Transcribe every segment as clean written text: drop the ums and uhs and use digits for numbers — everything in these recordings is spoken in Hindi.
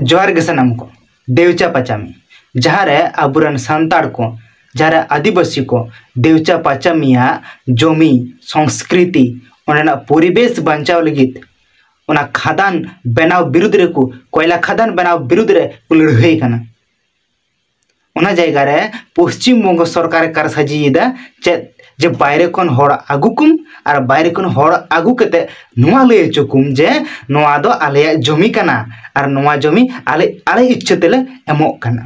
जोहार गे सानाम को देवचा पाचामी जहाँ रे आबुरन सांताड़ को जहाँ रे आदिवासी को देवचा पाचामिया जमी संस्कृति ओना परिवेश बांचाव लगित ओना खादान बनाव विरुद्ध रे को कोयला खादान बनाव विरुद्ध रे को लड़ाई कना ओना जायगा रे पश्चिम बंग सरकार कार साजिदा चेत जे बाहरे खन हड़ आगुकुम और बाहरे खन हड़ आगु कते नोआ लय चुकुम जे नोआ दो आले जमी कना और नोआ जमी आले आले इच्छा तेले एमो कना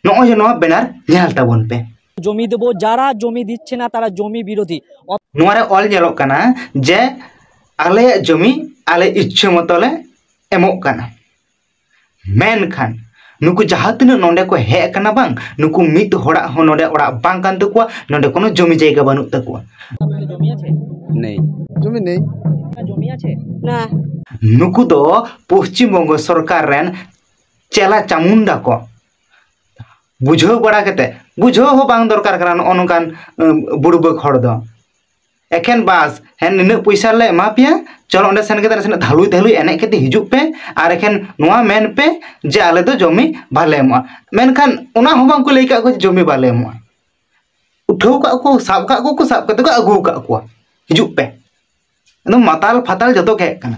नोआ जे नोआ बेनार नेल ताबन पे जमी देबो जारा जमी दिच्छे ना तारा जमी विरोधी नोआ रे ऑल नेलोक कना जे आले जमी आले इच्छा मतले एमो कना मेन खान नुकु जहाँ तीना नोंडे को हे कना बांग नुकु मित होड़ा हो नोंडे ओड़ा बांग कान तकुआ नोंडे कोनो जमी जायगा बानु तकुआ जमी आछे नहीं जमी नहीं जमी आछे ना नुकु दो पश्चिम बंग सरकार रेन चेला चामुंडा को बुझो बड़ा कते बुझो हो बांग दरकार करा ओनकान बुड़बक हड़ दो एखेन बास हेन निन पैसा ले मा पिया चलो ओंडे सेन केते सेन धालुई धालुई एने केते हिजुक पे और एखेन नोआ मेन पे जे आले दो जमी बाले एमो मेनखान ओना हो बांग को लई का को जमी बाले एमो उठाव का को साब कते को अगु का को हिजुक पे एकदम माताल फाताल जतो के कना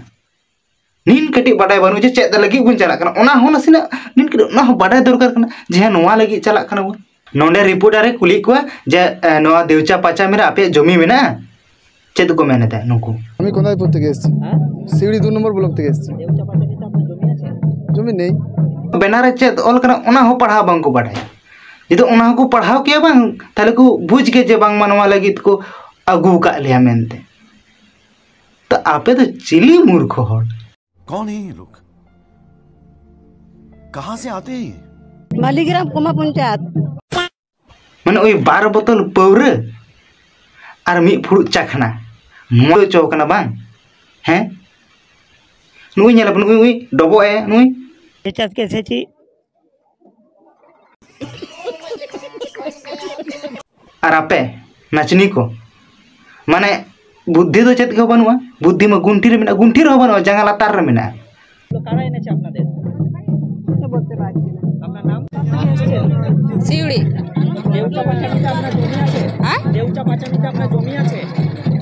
नीन कटी बाडाय बानु जे चेद लगी बुन चला कना ओना हो नसिना नीन कटी ओना हो बाडाय दरकार कना जे नोआ लगी चला कना बो नोंडे रिपोर्टर कुली को जे नोआ देवचा पाचा मेरा आपे जमी मेना चेद को मेहनत है नुकु আমি কোথায় পড়তে গেছি সিড়ি 2 নম্বর ব্লক থেকে এসেছি देवचा पाचामी ता अपना जमी आछे জমি নেই बेनारे चेद ऑल कना ओना हो पढ़ा बांग को बाडाय जदि ओना को पढ़ाव के बांग ताले को बुझ के जे बांग मनवा लगित को अगु का लिया मेनते तो आपे तो चिली मूर्ख हो कौन है ये लोग कहां से आते हैं मालीग्राम कोमा पंचायत माने ओई 12 बोतल पौरे और मी फुड़ चखना मो चौकना बांग हैं नुई नेला नुई उई डबो ए नुई चेचात के सेची और आपे नचनी को माने बुद्धि तो चेत के बनुआ बुद्धि में गुंठी रे मेना गुंठी रे बनुआ जंगा लातार रे मेना तो कारा एने छे आपनादेर तो बोलते बाकी अपना नाम सिउड़ी देवचा पाचामी ता अपना जमी आछे हां देवचा पाचामी ता अपना जमी आछे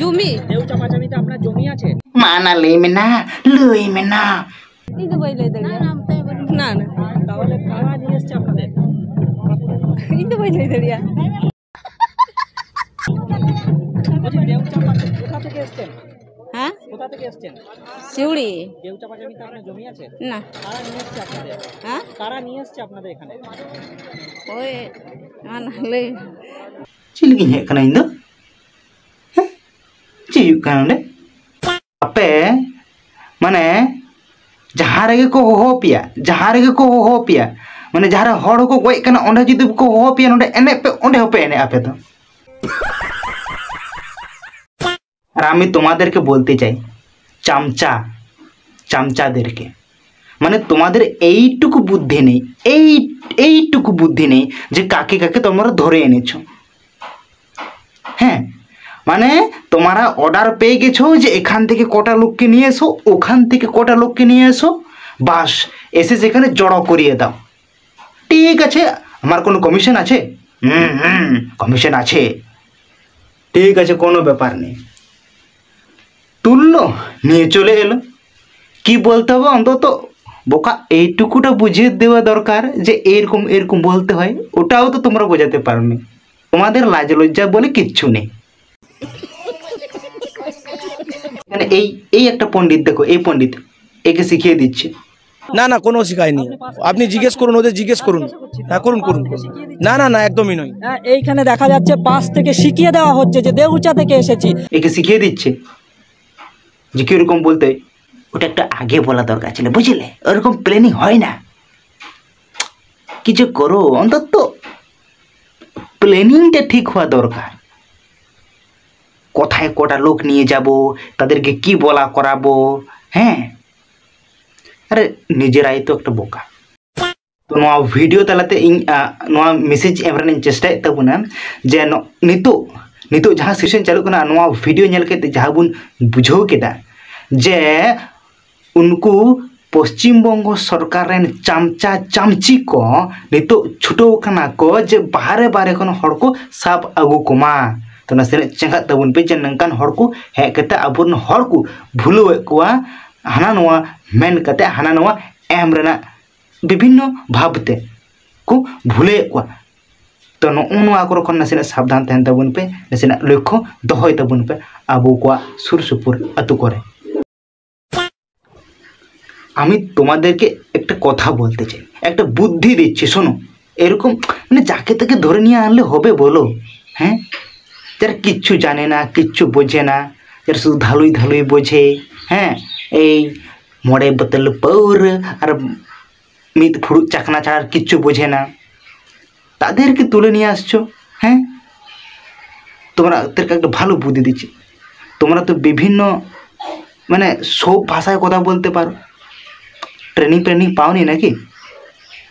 জমি देवचा पाचामी ता अपना जमी आछे माना ले मेना लई मेना এই তো বইলে দাঁড়িয়ে না না তাহলে কারা নিয়ে এসেছে আপনাদের এই তো বইলে দাঁড়িয়ে বলছি দেবচা পাচামি কোথা থেকে এসেছেন হ্যাঁ কোথা থেকে এসেছেন সিউড়ি দেবচা পাচামি তা আপনার জমি আছে না কারা নিয়ে এসেছে আপনাদের হ্যাঁ কারা নিয়ে এসেছে আপনাদের এখানে ওই মানলে चिलगी हे कना इंदो चियु कानडे आपे माने जहाँ रेगे को हो पिया जहाँ रेगे को हो पिया माने जहाँ रे हड़ को गय कना ओंडे जुदी को हो पिया नोंडे एने पे ओंडे होपे एने आपे तो और आमी तुम्हादेरके बोलते चाই চামচা চামচাদেরকে মানে তোমাদের এইটুকু বুদ্ধি নেই এইটুকু বুদ্ধি নেই যে কাকে কাকে তোমরা ধরে এনেছো হ্যাঁ মানে তোমরা অর্ডার পেয়ে গেছো যে এখান থেকে কটা লোককে নিয়ে এসো ওখান থেকে কটা লোককে নিয়ে এসো বাস এসে সেখানে জড়ো করিয়ে দাও ঠিক আছে আমার কোনো কমিশন আছে কমিশন আছে ঠিক আছে কোনো ব্যাপার নেই তুললো নিয়ে চলে এলো কি বলতে হবে অন্তত বোকা এইটুকুটা বুঝিয়ে দেওয়া দরকার যে এরকম এরকম বলতে হয় ওটাও তো তোমরা বোঝাতে পারোনি তোমাদের লাজ লজ্জা বলে কিচ্ছু নেই মানে এই একটা পণ্ডিত দেখো এই পণ্ডিত একে শিখিয়ে দিচ্ছে না না কোনো শিখায়নি আপনি জিজ্ঞেস করুন ওদের জিজ্ঞেস করুন হ্যাঁ করুন করুন না না না একদমই নয় হ্যাঁ এইখানে দেখা যাচ্ছে পাশ থেকে শিখিয়ে দেওয়া হচ্ছে যে দেউচা থেকে এসেছি একে শিখিয়ে দিচ্ছে যে কিরকম বলতে ওটা একটা আগে বলা দরকার ছিল বুঝলে ওরকম প্ল্যানিং হয় না কিছু করো অন্তত প্ল্যানিংটা ঠিক হওয়া দরকার কোথায় কটা লোক নিয়ে যাব তাদেরকে কি বলা করাবো হ্যাঁ আরে নিজেরাই তো একটা বোকা তো নোয়া ভিডিও তালাতে নোয়া মেসেজ এমরান চেষ্টায় তাবুনা যে নিতো जहाँ सेशन चालू करना नोआ वीडियो नेल के जहाँ बुन बुझो केदा जे उनको पश्चिम बंग सरकार रेन चामचा चामची को नितो छुटो कना को जे बाहरे बाहरे खन हड़ को साब आगु कोमा तो नसे चेंगा तबुन पे जे नंकान हड़ को हे कते अबुन हड़ को भुलुवे कोआ हाना नोआ मेन कते हाना नोआ एम रेना विभिन्न भावते को भूले कोआ तो नोआ को खन नसे सावधान तहन तबुन पे नसे लक्ष्य दहय तबुन पे आबो कोआ सुर सुपुर अतु करे আমি তোমাদেরকে একটা কথা বলতে চাই, একটা বুদ্ধি দিচ্ছি শোনো। এরকম মানে যাকে তাকে ধরে নিয়ে আনলে হবে বলো? হ্যাঁ, যারা কিচ্ছু জানে না, কিচ্ছু বোঝে না, যারা শুধু ধালুই ধালুই বোঝে, হ্যাঁ, এই মরে বোতল পৌর আর মিট ফুড়ু চাকনা ছাড়া আর কিচ্ছু বোঝে না, তাদেরকে তুলে নিয়ে আসছো। হ্যাঁ, তোমরা তাদেরকে একটা ভালো বুদ্ধি দিচ্ছি। তোমরা তো বিভিন্ন মানে সব ভাষায় কথা বলতে পারো, ট্রেনিং পাওনি নাকি?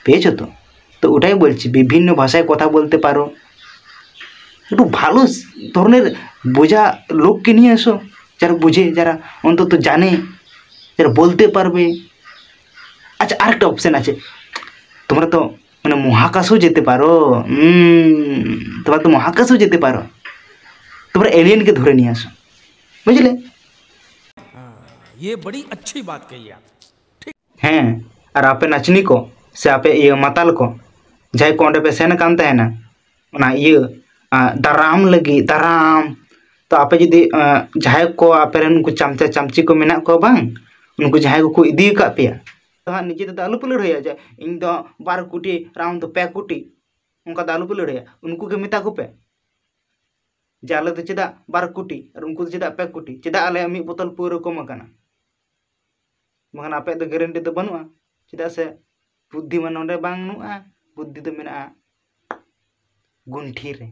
পেয়েছো তো? তো ওটাই বলছি, বিভিন্ন ভাষায় কথা বলতে পারো, একটু ভালো ধরনের বোঝা লোককে নিয়ে এসো, যারা বুঝে, যারা অন্তত জানে, যারা বলতে পারবে। আচ্ছা, আরেকটা অপশান আছে, তোমরা তো মানে মহাকাশেও যেতে পারো। তোমরা তো মহাকাশেও যেতে পারো, তোমরা এলিয়েনকে ধরে নিয়ে আসো, বুঝলে? ये बड़ी अच्छी बात कही आप। हाँ, और आपे नचनी को से आपे ये माताल को जाए कोंडे पे सेन कांते है ना ना ये दराम लगी दराम तो आपे यदि जाए को आपे रन उनको चमचा चमची को मिना को बांग उनको जाए को इदी का पिया तो हाँ निजे तो आलू पुलर हो जाए इन तो 12 कोटी राउंड तो 5 कोटी उनका आलू पुलर है उनको के मिता को पे जाले तो चेदा 12 कोटी और उनको तो चेदा 5 कोटी चेदा आले मी बोतल पूरा को मकाना मगन आपे तो गारंटी तो बनुआ चेदा से बुद्धि मन नोंडे बांग नुआ बुद्धि तो मेना गुंठी रे